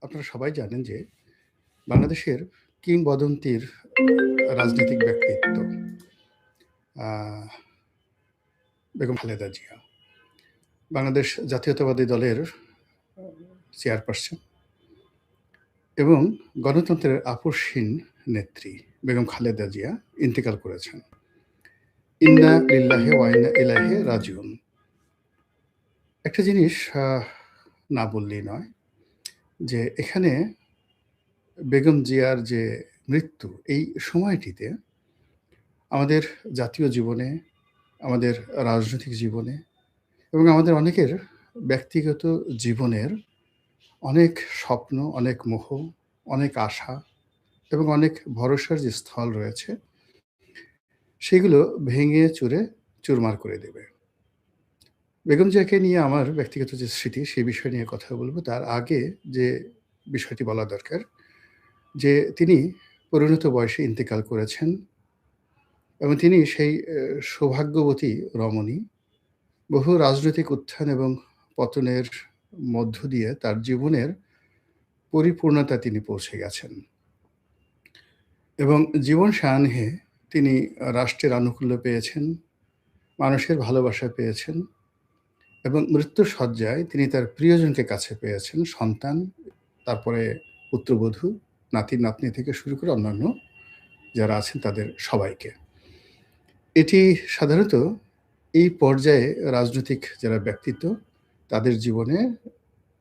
আপনারা সবাই জানেন যে বাংলাদেশের কিংবদন্তির রাজনৈতিক ব্যক্তিত্ব আহ, বেগম খালেদা জিয়া বাংলাদেশ জাতীয়তাবাদী দলের চেয়ারপারসন এবং গণতন্ত্রের আপসহীন নেত্রী বেগম খালেদা জিয়া ইন্তেকাল করেছেন। ইন্না লিল্লাহি ওয়া ইন্না ইলাইহি রাজিউন। একটা জিনিস না বললেই নয় যে এখানে বেগম জিয়ার যে মৃত্যু, এই সময়টিতে আমাদের জাতীয় জীবনে, আমাদের রাজনৈতিক জীবনে এবং আমাদের অনেকের ব্যক্তিগত জীবনের অনেক স্বপ্ন, অনেক মোহ, অনেক আশা এবং অনেক ভরসার যে স্থল রয়েছে, সেগুলো ভেঙে চুরে চুরমার করে দেবে। বেগম জিয়াকে নিয়ে আমার ব্যক্তিগত যে স্মৃতি, সেই বিষয় নিয়ে কথা বলব। তার আগে যে বিষয়টি বলা দরকার যে তিনি পরিণত বয়সে ইন্তেকাল করেছেন এবং তিনি সেই সৌভাগ্যবতী রমণী। বহু রাজনৈতিক উত্থান এবং পতনের মধ্য দিয়ে তার জীবনের পরিপূর্ণতা তিনি পৌঁছে গেছেন এবং জীবন সায়াহ্নে তিনি রাষ্ট্রের আনুকূল্য পেয়েছেন, মানুষের ভালোবাসা পেয়েছেন এবং মৃত্যুর শয্যায় তিনি তার প্রিয়জনকে কাছে পেয়েছেন, সন্তান, তারপরে পুত্রবধূ, নাতি-নাতনি থেকে শুরু করে অন্যান্য যারা আছেন তাদের সবাইকে। এটি সাধারণত এই পর্যায়ে রাজনৈতিক যারা ব্যক্তিত্ব, তাদের জীবনে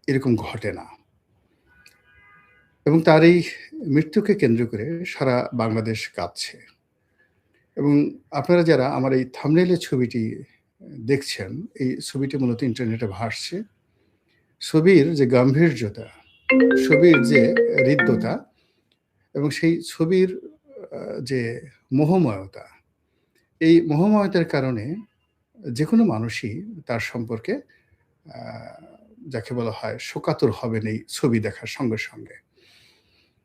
এরকম ঘটে না এবং তার এই মৃত্যুকে কেন্দ্র করে সারা বাংলাদেশ কাঁদছে। এবং আপনারা যারা আমার এই থাম্বনেইলের ছবিটি দেখছেন, এই ছবিটি মূলত ইন্টারনেটে ভাসছে। ছবির যে গাম্ভীর্যতা, ছবির যে হৃদ্যতা এবং সেই ছবির যে মোহময়তা, এই মোহময়তার কারণে যেকোনো মানুষই তার সম্পর্কে যাকে বলা হয় শোকাতুর হবেন এই ছবি দেখার সঙ্গে সঙ্গে।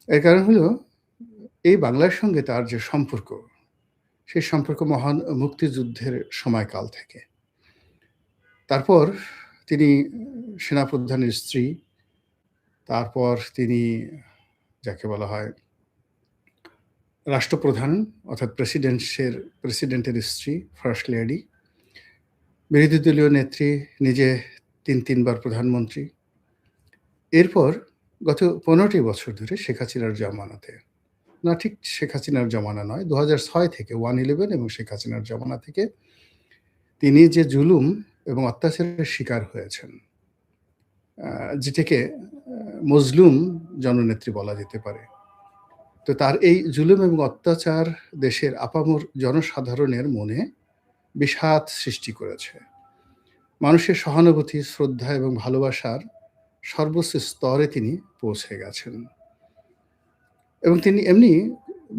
এর কারণ হলো এই বাংলার সঙ্গে তার যে সম্পর্ক, সেই সম্পর্ক মহান মুক্তিযুদ্ধের সময়কাল থেকে। তারপর তিনি সেনাপ্রধানের স্ত্রী, তারপর তিনি যাকে বলা হয় রাষ্ট্রপ্রধান অর্থাৎ প্রেসিডেন্টের স্ত্রী, ফার্স্ট লেডি, বিরোধী দলীয় নেত্রী, নিজে ৩ বার প্রধানমন্ত্রী। এরপর গত ১৫টি বছর ধরে শেখ হাসিনার জামানাতে, না ঠিক শেখ হাসিনার জমানা নয়, ২০০৬ থেকে 1/11 এবং শেখ হাসিনার জমানা থেকে তিনি যে জুলুম এবং অত্যাচারের শিকার হয়েছেন, যেটাকে মজলুম জননেত্রী বলা যেতে পারে। তো তার এই জুলুম এবং অত্যাচার দেশের আপামর জনসাধারণের মনে বিষাদ সৃষ্টি করেছে। মানুষের সহানুভূতি, শ্রদ্ধা এবং ভালোবাসার সর্বোচ্চ স্তরে তিনি পৌঁছে গেছেন এবং তিনি এমনি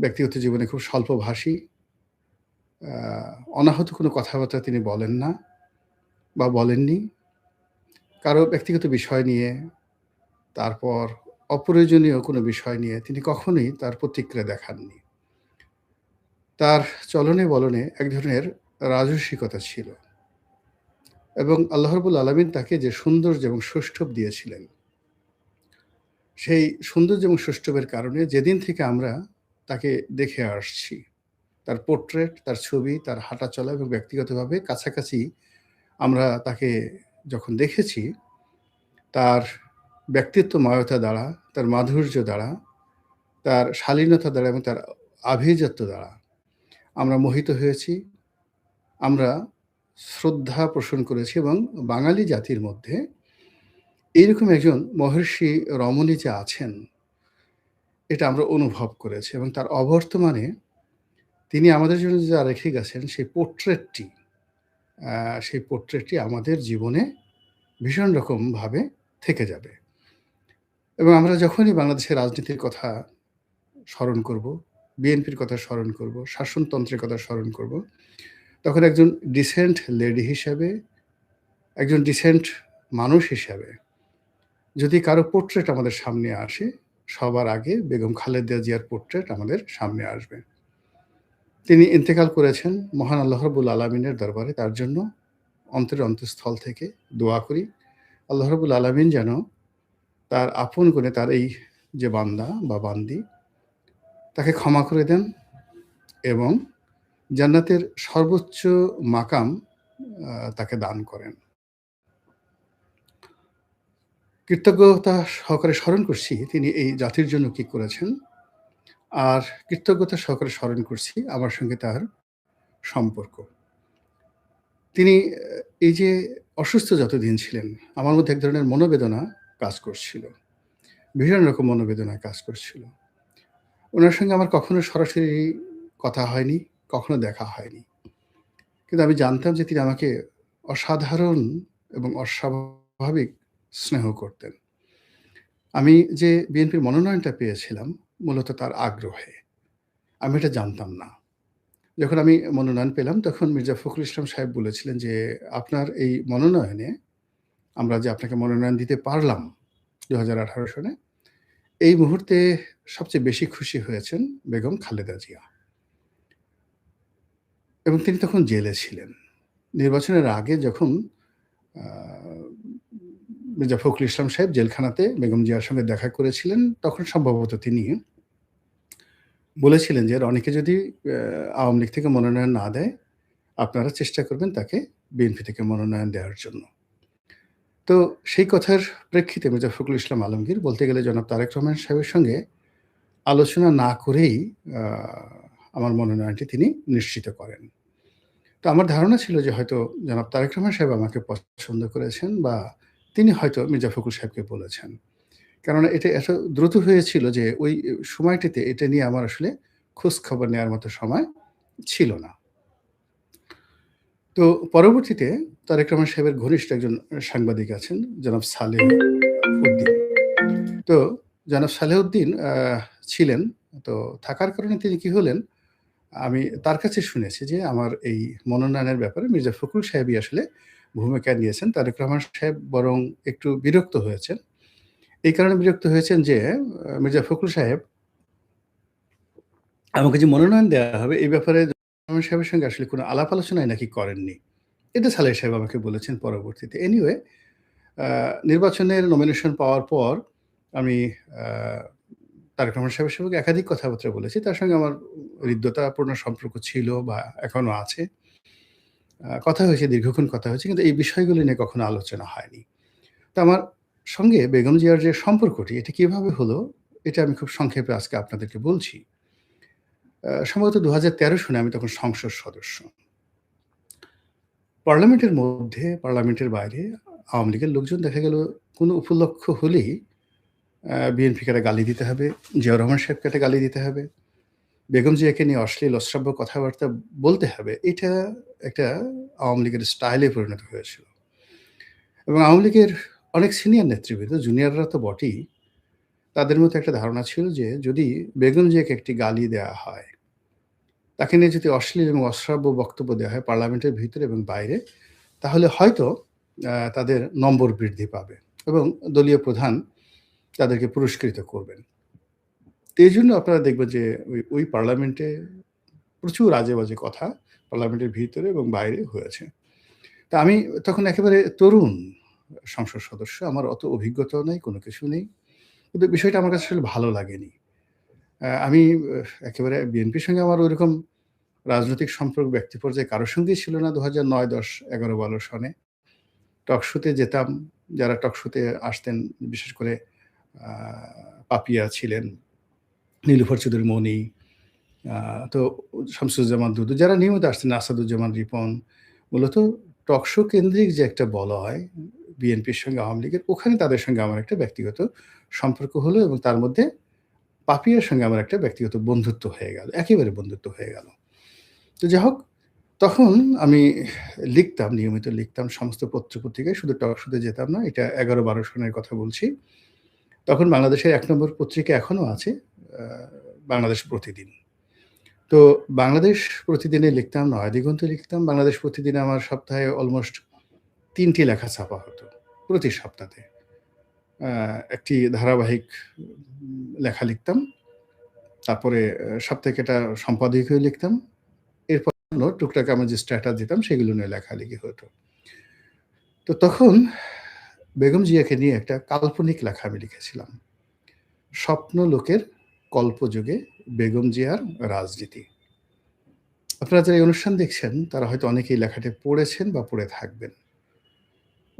ব্যক্তিগত জীবনে খুব স্বল্পভাষী, অনাহত কোনো কথাবার্তা তিনি বলেন না বা বলেননি। কারো ব্যক্তিগত বিষয় নিয়ে, তারপর অপ্রয়োজনীয় কোনো বিষয় নিয়ে তিনি কখনোই তার প্রতিক্রিয়া দেখাননি। তার চলনে বলনে এক ধরনের রাজসিকতা ছিল এবং আল্লাহ রাব্বুল আলামিন তাকে যে সৌন্দর্য এবং সৌষ্ঠব দিয়েছিলেন, সেই সৌন্দর্য এবং সৌষ্ঠবের কারণে যেদিন থেকে আমরা তাকে দেখে আসছি, তার পোর্ট্রেট, তার ছবি, তার হাঁটা চলা এবং ব্যক্তিগতভাবে কাছাকাছি আমরা তাকে যখন দেখেছি, তার ব্যক্তিত্বময়তা দ্বারা, তার মাধুর্য দ্বারা, তার শালীনতা দ্বারা এবং তার আভিজাত্য দ্বারা আমরা মোহিত হয়েছি, আমরা শ্রদ্ধা পোষণ করেছি এবং বাঙালি জাতির মধ্যে এইরকম একজন মহর্ষি রমণী যে আছেন, এটা আমরা অনুভব করেছি এবং তার অবর্তমানে তিনি আমাদের জন্য যা রেখে গেছেন সেই পোর্ট্রেটটি আমাদের জীবনে ভীষণ রকমভাবে থেকে যাবে এবং আমরা যখনই বাংলাদেশের রাজনীতির কথা স্মরণ করব, বিএনপির কথা স্মরণ করব, শাসনতন্ত্রের কথা স্মরণ করব, তখন একজন ডিসেন্ট লেডি হিসাবে, একজন ডিসেন্ট মানুষ হিসাবে যদি কারো পোর্ট্রেট আমাদের সামনে আসে, সবার আগে বেগম খালেদা জিয়ার পোর্ট্রেট আমাদের সামনে আসবে। তিনি ইন্তেকাল করেছেন, মহান আল্লাহ রাব্বুল আলামিনের দরবারে তার জন্য অন্তরের অন্তঃস্থল থেকে দোয়া করি। আল্লাহ রাব্বুল আলামিন যেন তার আপন করে তার এই যে বান্দা বা বান্দি তাকে ক্ষমা করে দেন এবং জান্নাতের সর্বোচ্চ মাকাম তাকে দান করেন। কৃতজ্ঞতা সহকারে স্মরণ করছি তিনি এই জাতির জন্য কি করেছেন। আর কৃতজ্ঞতা সহকারে স্মরণ করছি আমার সঙ্গে তার সম্পর্ক। তিনি এই যে অসুস্থ যতদিন ছিলেন, আমার মধ্যে এক ধরনের মনোবেদনা কাজ করছিল। ভীষণ রকম মনোবেদনা কাজ করছিল। উনার সঙ্গে আমার কখনো সরাসরি কথা হয়নি, কখনো দেখা হয়নি। কিন্তু আমি জানতাম যে তিনি আমাকে অসাধারণ এবং অস্বাভাবিক স্নেহ করতেন। আমি যে বিএনপির মনোনয়নটা পেয়েছিলাম মূলত তার আগ্রহে। আমি এটা জানতাম না। যখন আমি মনোনয়ন পেলাম তখন মির্জা ফখরুল ইসলাম সাহেব বলেছিলেন যে, "আপনার এই মনোনয়নে আমরা যে আপনাকে মনোনয়ন দিতে পারলাম ২০১৮ সনে, এই মুহূর্তে সবচেয়ে বেশি খুশি হয়েছেন বেগম খালেদা জিয়া।" এবং তিনি তখন জেলে ছিলেন। নির্বাচনের আগে যখন আ মির্জা ফখরুল ইসলাম সাহেব জেলখানাতে বেগম জিয়ার সঙ্গে দেখা করেছিলেন, তখন সম্ভবত তিনি বলেছিলেন যে, "রনিকে যদি আওয়ামী লীগ থেকে মনোনয়ন না দেয়, আপনারা চেষ্টা করবেন তাকে বিএনপি থেকে মনোনয়ন দেওয়ার জন্য।" তো সেই কথার প্রেক্ষিতে মির্জা ফখরুল ইসলাম আলমগীর বলতে গেলে জনাব তারেক রহমান সাহেবের সঙ্গে আলোচনা না করেই আ আমার মনোনয়নটি তিনি নিশ্চিত করেন। তো আমার ধারণা ছিল যে হয়তো জনাব তারেক রহমান সাহেব আমাকে পছন্দ করেছেন বা তিনি হয়তো মির্জা ফখরুল সাহেবকে বলেছেন। কেননা এটা এত দ্রুত হয়েছিল যে ওই সময়টিতে এটা নিয়ে আমার আসলে খোঁজখবর নেওয়ার মতো সময় ছিল না। তো পরবর্তীতে তারেক রহমান সাহেবের ঘনিষ্ঠ একজন সাংবাদিক আছেন জনাব সালেহ উদ্দিন। তো জনাব সালেহউদ্দিন ছিলেন। তো থাকার কারণে তিনি কি হলেন, আমি তার কাছে শুনেছি যে আমার এই মনোনয়নের ব্যাপারে মির্জা ফখরুল সাহেবই আসলে ভূমিকা নিয়েছেন। তারেক রহমান সাহেব বরং একটু বিরক্ত হয়েছেন। এই কারণে বিরক্ত হয়েছেন যে মির্জা ফখরুল সাহেব আমাকে যে মনোনয়ন দেওয়া হবে এই ব্যাপারে রহমান সাহেবের সঙ্গে আসলে কোনো আলাপ আলোচনাই নাকি করেননি। এটা সালেহ সাহেব আমাকে বলেছেন পরবর্তীতে। এনিওয়ে আ নির্বাচনের নমিনেশন পাওয়ার পর আমি আ তারেক রহমান সাহেবের সঙ্গে একাধিক কথাবার্তা বলেছি। তার সঙ্গে আমার হৃদ্যতাপূর্ণ সম্পর্ক ছিল বা এখনো আছে। কথা হয়েছে, দীর্ঘক্ষণ কথা হয়েছে। কিন্তু এই বিষয়গুলো নিয়ে কখনো আলোচনা হয়নি। তো আমার সঙ্গে বেগম জিয়ার যে সম্পর্কটি এটা কিভাবে হলো, এটা আমি খুব সংক্ষেপে আজকে আপনাদেরকে বলছি। সম্ভবত ২০১৩ সনে আমি তখন সংসদ সদস্য। পার্লামেন্টের মধ্যে, পার্লামেন্টের বাইরে আওয়ামী লীগের লোকজন দেখা গেল কোনো উপলক্ষ হলেই বিএনপিকে একটা গালি দিতে হবে, জিয়াউর রহমান সাহেবকে একটা গালি দিতে হবে, বেগম জিয়াকে নিয়ে অশ্লীল অশ্রাব্য কথাবার্তা বলতে হবে। এটা একটা আওয়ামী লীগের স্টাইলে পরিণত হয়েছিল। এবং আওয়ামী লীগের অনেক সিনিয়র নেতৃবৃন্দ, জুনিয়ররা তো বটেই, তাদের মধ্যে একটা ধারণা ছিল যে যদি বেগম জিয়াকে একটি গালি দেয়া হয়, তাকে নিয়ে যদি অশ্লীল এবং অশ্রাব্য বক্তব্য দেওয়া হয় পার্লামেন্টের ভিতরে এবং বাইরে, তাহলে হয়তো তাদের নম্বর বৃদ্ধি পাবে এবং দলীয় প্রধান তাদেরকে পুরস্কৃত করবেন। তো এইজন্য আপনারা দেখবেন যে ওই পার্লামেন্টে প্রচুর আজে-বাজে কথা পার্লামেন্টের ভিতরে এবং বাইরে হয়েছে। তো আমি তখন একেবারে তরুণ সংসদ সদস্য। আমার অত অভিজ্ঞতাও নেই, কোনো কিছু নেই। কিন্তু বিষয়টা আমার কাছে আসলে ভালো লাগেনি। আমি একেবারে বিএনপির সঙ্গে আমার ঐরকম রাজনৈতিক সম্পর্ক ব্যক্তি পর্যায়ে কারো সঙ্গেই ছিল না ২০০৯, ১০, ১১, ১২ সনে। টক শোতে যেতাম। যারা টক শোতে আসতেন বিশেষ করে আ পাপিয়া ছিলেন, নীলুফার চৌধুরী মনি, আ তো শামসুজ্জামান দুদু যারা নিয়মিত আসতেন, আসাদুজ্জামান রিপন। মূলত টক শো কেন্দ্রিক যে একটা বলয় বিএনপির সঙ্গে আওয়ামী লীগের, ওখানে তাদের সঙ্গে আমার একটা ব্যক্তিগত সম্পর্ক হলো এবং তার মধ্যে পাপিয়ার সঙ্গে আমার একটা ব্যক্তিগত বন্ধুত্ব হয়ে গেল। একেবারে বন্ধুত্ব হয়ে গেল। তো যাই হোক, তখন আমি লিখতাম, নিয়মিত লিখতাম সমস্ত পত্র-পত্রিকায়, শুধু টক শোতে যেতাম না। এটা ১১-১২ সনের কথা বলছি। তখন বাংলাদেশের ১ নম্বর পত্রিকা এখনো আছে, আ বাংলাদেশ প্রতিদিন। তো বাংলাদেশ প্রতিদিনে লিখতাম, নয়াদিগন্তে লিখতাম। বাংলাদেশ প্রতিদিনে আমার সপ্তাহে অলমোস্ট ৩ টি লেখা ছাপা হতো, প্রতি সপ্তাহে। আ একটি ধারাবাহিক লেখা লিখতাম। তারপরে সাপ্তাহিক একটা সম্পাদকীয় লিখতাম। এরপর টুকটাক আমার যে স্ট্যাটাস দিতাম সেগুলো নিয়ে লেখালেখি হতো। তো তখন বেগম জিয়াকে নিয়ে একটা কাল্পনিক লেখা আমি লিখেছিলাম। স্বপ্নলোকের কল্পযুগে বেগম জিয়ার রাজনীতি। আপনারা যারা এই অনুষ্ঠান দেখছেন তারা হয়তো অনেকেই লেখাটি পড়েছেন বা পড়ে থাকবেন।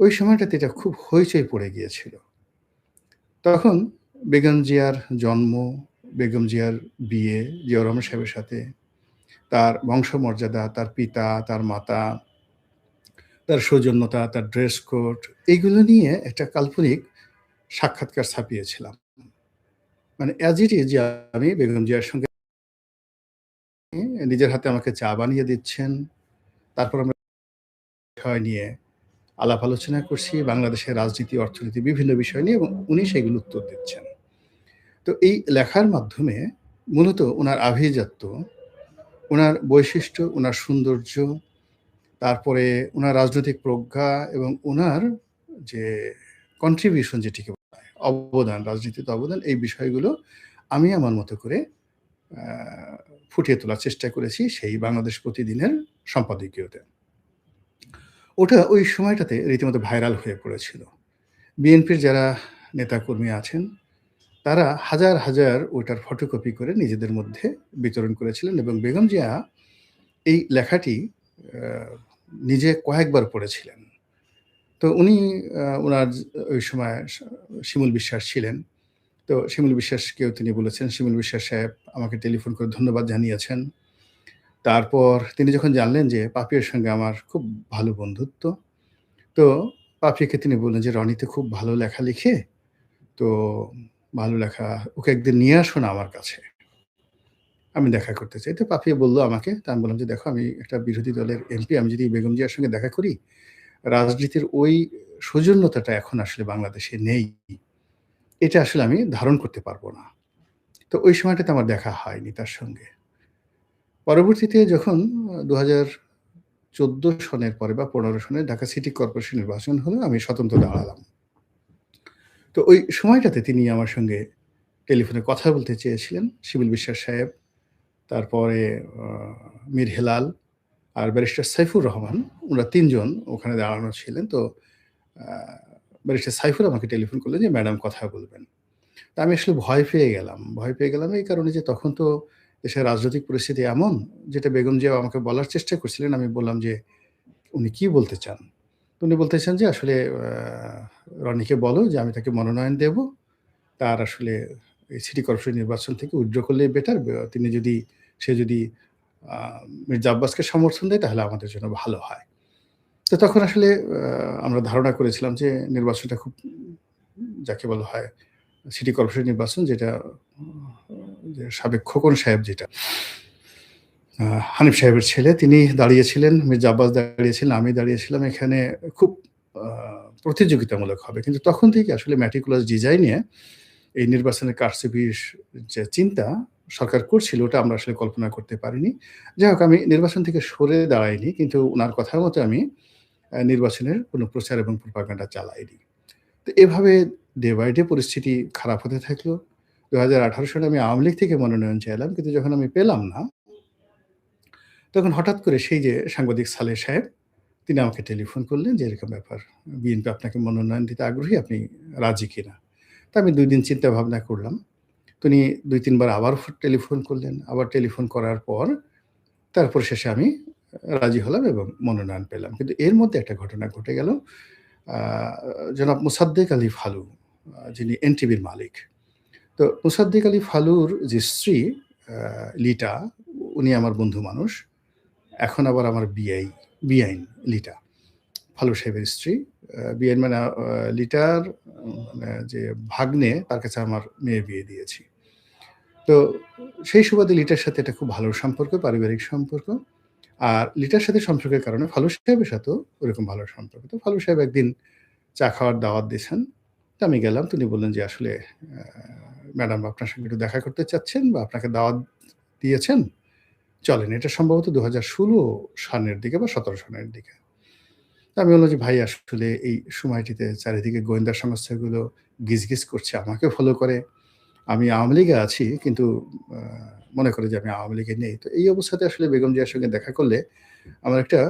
ওই সময়টাতে এটা খুব হইচই পড়ে গিয়েছিল। তখন বেগম জিয়ার জন্ম, বেগম জিয়ার বিয়ে জিয়াউর রহমান সাহেবের সাথে, তার বংশমর্যাদা, তার পিতা, তার মাতা, তার সৌজন্যতা, তার ড্রেস কোড এইগুলো নিয়ে একটা কাল্পনিক সাক্ষাৎকার ছাপিয়েছিলাম। মানে অ্যাজ ইট ইজ যে আমি বেগম জিয়ার সঙ্গে নিজের হাতে আমাকে চা বানিয়ে দিচ্ছেন। তারপর আমরা বিষয় নিয়ে আলাপ আলোচনা করছি, বাংলাদেশের রাজনীতি, অর্থনীতি বিভিন্ন বিষয় নিয়ে এবং উনি সেগুলো উত্তর দিচ্ছেন। তো এই লেখার মাধ্যমে মূলত উনার আভিজাত্য, উনার বৈশিষ্ট্য, উনার সৌন্দর্য, তারপরে উনার রাজনৈতিক প্রজ্ঞা এবং উনার যে কন্ট্রিবিউশন যেটিকে বলা হয়, অবদান, রাজনীতিতে অবদান, এই বিষয়গুলো আমি আমার মতো করে আ ফুটিয়ে তোলার চেষ্টা করেছি সেই বাংলাদেশ প্রতিদিনের সম্পাদকীয়তে। ওটা ওই সময়টাতে রীতিমতো ভাইরাল হয়ে পড়েছিল। বিএনপির যারা নেতাকর্মী আছেন, তারা হাজার, হাজার ওটার ফটোকপি করে নিজেদের মধ্যে বিতরণ করেছিলেন এবং বেগম জিয়া এই লেখাটি আ নিজে কয়েকবার পড়েছিলেন। তো উনি উনার ওই সময় শিমুল বিশ্বাস ছিলেন। তো শিমুল বিশ্বাসকেও তিনি বলেছেন, শিমুল বিশ্বাস সাহেব আমাকে টেলিফোন করে ধন্যবাদ জানিয়েছেন। তারপর তিনি যখন জানলেন যে পাপিয়ার সঙ্গে আমার খুব ভালো বন্ধুত্ব, তো পাপিয়াকে তিনি বললেন যে, "রনি তো খুব ভালো লেখা লিখে। তো ভালো লেখা ওকে একদিন নিয়ে আসো না আমার কাছে। আমি দেখা করতে চাই।" তো পাপিয়া বলল আমাকে। তো আমি বললাম যে, "দেখো আমি একটা বিরোধী দলের এমপি। আমি যদি বেগম জিয়ার সঙ্গে দেখা করি, রাজনীতির ওই সৌজন্যতাটা এখন আসলে বাংলাদেশে নেই। এটা আসলে আমি ধারণ করতে পারব না।" তো ওই সময়টাতে আমার দেখা হয়নি তার সঙ্গে। পরবর্তীতে যখন ২০১৪ সনের পরে বা ১৫ সনে ঢাকা সিটি কর্পোরেশন নির্বাচন হলো, আমি স্বতন্ত্র দাঁড়ালাম। তো ওই সময়টাতে তিনি আমার সঙ্গে টেলিফোনে কথা বলতে চেয়েছিলেন। শিমুল বিশ্বাস সাহেব, তারপরে আ মীর হেলাল আর ব্যারিস্টার সাইফুর রহমান, উনারা ৩ জন ওখানে দাঁড়ানো ছিলেন। তো আ ব্যারিস্টার সাইফুর আমাকে টেলিফোন করলেন যে, "ম্যাডাম কথা বলবেন।" তো আমি আসলে ভয় পেয়ে গেলাম। ভয় পেয়ে গেলাম এই কারণে যে তখন তো দেশের রাজনৈতিক পরিস্থিতি এমন, যেটা বেগম জিয়া আমাকে বলার চেষ্টা করছিলেন। আমি বললাম যে, "উনি কি বলতে চান?" তো উনি বলতেছেন যে, "আসলে রনিকে বলো যে আমি তাকে মনোনয়ন দেব। তার আসলে এই সিটি কর্পোরেশন নির্বাচন থেকে উইথড্র করলেই বেটার। তিনি যদি সে যদি আ মির্জা আব্বাসকে সমর্থন দেয় তাহলে আমাদের জন্য ভালো হয়।" তো তখন আসলে আমরা ধারণা করেছিলাম যে নির্বাচনটা খুব যাকে বলা হয় সিটি কর্পোরেশন নির্বাচন যেটা যে সাবেক খোকন সাহেব যেটা আ হানিফ সাহেবের ছেলে তিনি দাঁড়িয়েছিলেন, মির্জা আব্বাস দাঁড়িয়েছিলেন, আমি দাঁড়িয়েছিলাম। এখানে খুব আ প্রতিযোগিতামূলক হবে। কিন্তু তখন থেকে আসলে meticulous ডিজাইন এ এই নির্বাচনের কারচুপির যে চিন্তা সরকার করছিল ওটা আমরা আসলে কল্পনা করতে পারিনি। যাই হোক আমি নির্বাচন থেকে সরে দাঁড়াইনি। কিন্তু উনার কথা মতো আমি নির্বাচনের কোনো প্রচার এবং প্রোপাগান্ডা চালাইনি। তো এভাবে ডে বাই ডে পরিস্থিতি খারাপ হতে থাকলো। ২০১৮ সালে আমি আওয়ামী লীগ থেকে মনোনয়ন চাইলাম। কিন্তু যখন আমি পেলাম না, তখন হঠাৎ করে সেই যে সাংবাদিক সালেহ সাহেব, তিনি আমাকে টেলিফোন করলেন যে, "এরকম ব্যাপার। বিএনপি আপনাকে মনোনয়ন দিতে আগ্রহী। আপনি রাজি কিনা?" তো আমি ২ দিন চিন্তা ভাবনা করলাম। তো উনি ২-৩ বার আবার টেলিফোন করলেন। আবার টেলিফোন করার পর তারপর শেষে আমি রাজি হলাম এবং মনোনয়ন পেলাম। কিন্তু এর মধ্যে একটা ঘটনা ঘটে গেল। আ জনাব মোসাদ্দেক আলী ফালু যিনি এনটিভির মালিক। তো মোসাদ্দেক আলী ফালুর যে স্ত্রী আ লিটা, উনি আমার বন্ধু মানুষ। এখন আবার আমার বিআইন লিটা। ফালু সাহেবের স্ত্রী। বিআইন মানে লিটার মানে যে ভাগ্নে তার কাছে আমার মেয়ের বিয়ে দিয়েছি। তো সেই সুবাদে লিটার সাথে এটা খুব ভালো সম্পর্ক, পারিবারিক সম্পর্ক। আর লিটার সাথে সম্পর্কের কারণে ফালু সাহেবের সাথেও ওরকম ভালো সম্পর্ক। তো ফালু সাহেব একদিন চা খাওয়ার দাওয়াত দিয়েছেন। তো আমি গেলাম। তো উনি বললেন যে, "আসলে আ ম্যাডাম আপনার সঙ্গে একটু দেখা করতে চাচ্ছেন বা আপনাকে দাওয়াত দিয়েছেন। চলেন।" এটা সম্ভবত ২০১৬ সনের দিকে বা ১৭ সনের দিকে। তো আমি বললাম যে, "ভাই আসলে এই সময়টিতে চারিদিকে গোয়েন্দা সংস্থাগুলো গিজগিজ করছে, আমাকেও ফলো করে। আমি আওয়ামী লীগে আছি কিন্তু আ মনে করে যে আমি আওয়ামী লীগে নেই। তো এই অবস্থাতে আসলে বেগম জিয়ার সঙ্গে দেখা করলে আমার একটা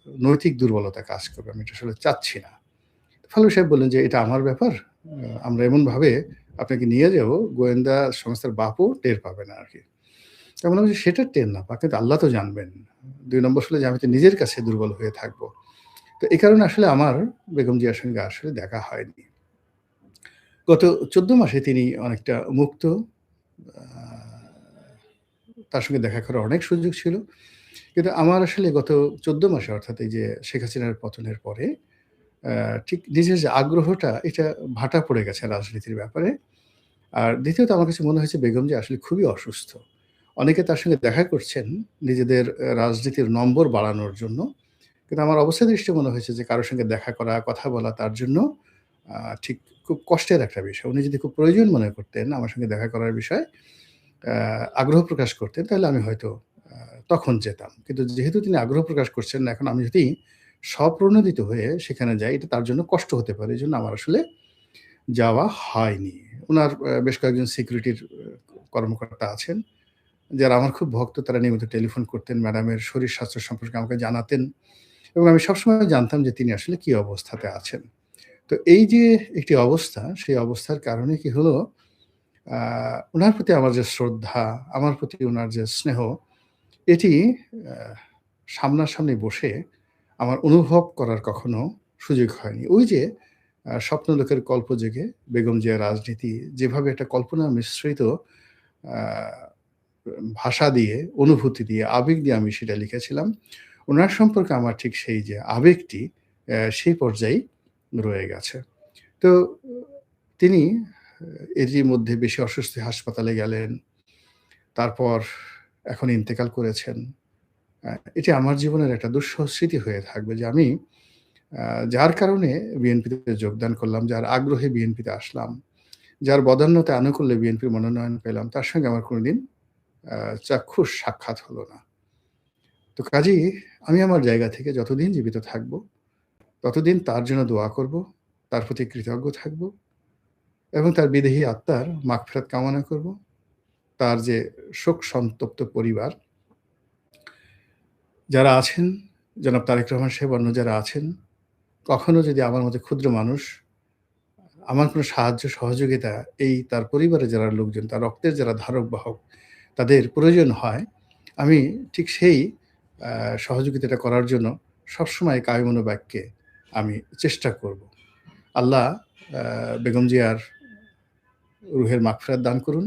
নৈতিক দুর্বলতা কাজ করবে। আমি এটা আসলে চাচ্ছি না।" ফালু সাহেব বললেন যে, "এটা আমার ব্যাপার। আমরা এমনভাবে আপনাকে নিয়ে যাবো, গোয়েন্দা সংস্থার বাপও টের পাবে না আরকি।" তো আমি বললাম যে, "সেটা টের না পাক, কিন্তু আল্লাহ তো জানবেন। ২ নম্বর হলো যে আমি তো নিজের কাছে দুর্বল হয়ে থাকবো।" তো এই কারণে আসলে আমার বেগম জিয়ার সঙ্গে আসলে দেখা হয়নি। গত ১৪ মাসে তিনি অনেকটা মুক্ত। আ তার সঙ্গে দেখা করার অনেক সুযোগ ছিল। কিন্তু আমার আসলে গত ১৪ মাসে, অর্থাৎ এই যে শেখ হাসিনার পতনের পরে আ ঠিক নিজের যে আগ্রহটা, এটা ভাটা পড়ে গেছে রাজনীতির ব্যাপারে। আর দ্বিতীয়ত আমার কাছে মনে হয়েছে বেগম জিয়া আসলে খুবই অসুস্থ। অনেকে তার সঙ্গে দেখা করছেন নিজেদের রাজনীতির নম্বর বাড়ানোর জন্য। কিন্তু আমার অবস্থা দৃষ্টে মনে হয়েছে যে কারো সঙ্গে দেখা করা, কথা বলা তার জন্য আ ঠিক খুব কষ্টের একটা বিষয়। উনি যদি খুব প্রয়োজন মনে করতেন আমার সঙ্গে দেখা করার বিষয়ে, আ আগ্রহ প্রকাশ করতেন, তাহলে আমি হয়তো আ তখন যেতাম। কিন্তু যেহেতু তিনি আগ্রহ প্রকাশ করছেন না, এখন আমি যদি স্বপ্রণোদিত হয়ে সেখানে যাই, এটা তার জন্য কষ্ট হতে পারে। এজন্য আমার আসলে যাওয়া হয়নি। উনার বেশ কয়েকজন সিকিউরিটির কর্মকর্তা আছেন, যারা আমার খুব ভক্ত। তারা নিয়মিত টেলিফোন করতেন, ম্যাডামের শরীর স্বাস্থ্য সম্পর্কে আমাকে জানাতেন এবং আমি সবসময় জানতাম যে তিনি আসলে কি অবস্থাতে আছেন। তো এই যে একটি অবস্থা, সেই অবস্থার কারণে কি হলো, আ উনার প্রতি আমার যে শ্রদ্ধা, আমার প্রতি উনার যে স্নেহ, এটি আ সামনাসামনি বসে আমার অনুভব করার কখনো সুযোগ হয়নি। ওই যে স্বপ্নলোকের কল্প জেগে বেগম জিয়ার রাজনীতি যেভাবে একটা কল্পনা মিশ্রিত আ ভাষা দিয়ে, অনুভূতি দিয়ে, আবেগ দিয়ে আমি সেটা লিখেছিলাম। উনার সম্পর্কে আমার ঠিক সেই যে আবেগটি সেই পর্যায়েই রয়ে গেছে। তো তিনি এরই মধ্যে বেশি অসুস্থ হয়ে হাসপাতালে গেলেন। তারপর এখন ইন্তেকাল করেছেন। আ এটি আমার জীবনের একটা দুঃসহ স্মৃতি হয়ে থাকবে যে আমি আ যার কারণে বিএনপিতে যোগদান করলাম, যার আগ্রহে বিএনপিতে আসলাম, যার বদান্যতা আনুকূল্যে বিএনপির মনোনয়ন পেলাম, তার সঙ্গে আমার কোনদিন আ চাক্ষুষ সাক্ষাৎ হলো না। তো কাজেই আমি আমার জায়গা থেকে যতদিন জীবিত থাকব, ততদিন তার জন্য দোয়া করব, তার প্রতি কৃতজ্ঞ থাকব এবং তার বিদেহী আত্মার মাগফিরাত কামনা করব। তার যে শোক সন্তপ্ত পরিবার যারা আছেন, জনাব তারেক রহমান সাহেব, অন্য যারা আছেন, কখনো যদি আমার মতো ক্ষুদ্র মানুষ আমার কোনো সাহায্য সহযোগিতা এই তার পরিবারের যারা লোকজন, তার রক্তের যারা ধারক বাহক, তাদের প্রয়োজন হয়, আমি ঠিক সেই আ সহযোগিতাটা করার জন্য সবসময় কায়মনোবাক্যে আমি চেষ্টা করব। আল্লাহ আ বেগম জিয়ার রুহের মাগফিরাত দান করুন।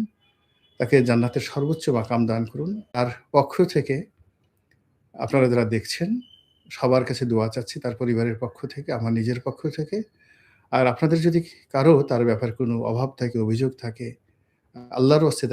তাকে জান্নাতের সর্বোচ্চ মাকাম দান করুন। তার পক্ষ থেকে আপনারা যারা দেখছেন, সবার কাছে দোয়া চাচ্ছি, তার পরিবারের পক্ষ থেকে, আমার নিজের পক্ষ থেকে। আর আপনাদের যদি কারো তার ব্যাপারে কোনো অভাব থাকে, অভিযোগ থাকে, আল্লাহর ওয়াস্তে